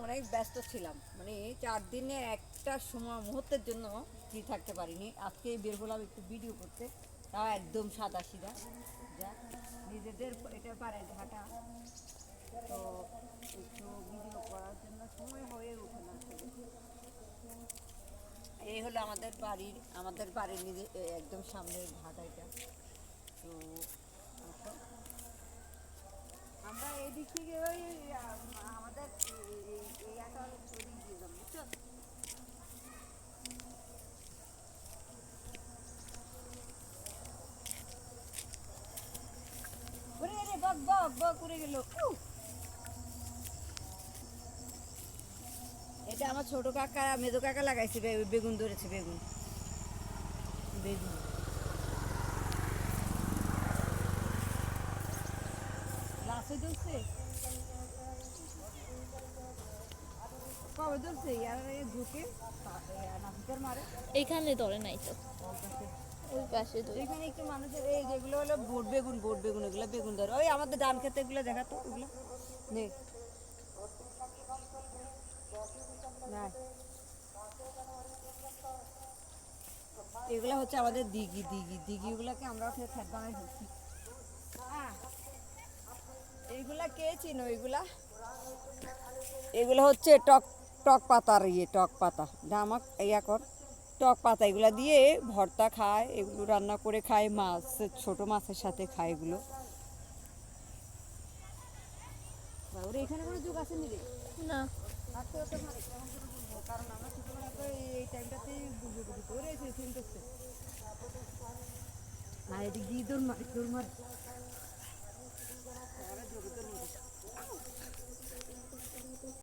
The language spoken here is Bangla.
অনেক ব্যস্ত ছিলাম, মানে 4 দিনে একটা সময় মুহূর্তের জন্য ফ্রি থাকতে পারিনি। আজকে বের হলাম একটু ভিডিও করতে, তাও একদম সাদা সিধা, যা নিজেদের এটা পারে হাঁটা, তো একটু ভিডিও করার জন্য সময় হয়ে ওঠে না আসলে। এই হলো আমাদের বাড়ির নিজে একদম সামনের ঘাট এটা। তো আসো, আমরা এদিক থেকে ওই আমাদের এই এলাকার ওদিক দিয়ে যাবো, বুঝছো? ওরে রে বক বক বক উড়ে গেল। এটা আমার ছোট কাকা মেজো কাকা লাগাইছে, বেগুন ধরেছে, বেগুন বেগুন লাসে ধরছে, কবে ধরছে ইয়ার ঢুকে নাফিকার মারে। এখানে ধরে নাই তো, ওই পাশে ধরে। এখানে একটু মানুষের এই যেগুলো হলো বোট বেগুন এগুলো বেগুন ধরে, ওই আমাদের ধান খেতে এগুলো দেখাতো, ওগুলো নেই না। এগুলো হচ্ছে আমাদের দিঘিগুলোকে আমরা খেত বানাই ফেলছি। এইগুলা কে চিনো? এগুলো হচ্ছে টক টক পাতার টক পাতা ডামাক ইয়া কর, টক পাতা এগুলো দিয়ে ভর্তা খায়, এগুলো রান্না করে খায়, মাছ ছোট মাছের সাথে খায় এগুলো। ওর এখানে কোনো যুগ আছে নি রে? না, থাকতে হতে পারে, কেমন করে বলবো, কারণ আমরা ছোটবেলা তো এই টাইমটাতেই বুঝে বুঝি করে চিনতেছে। না এদিক দিয়ে দৌড় মারে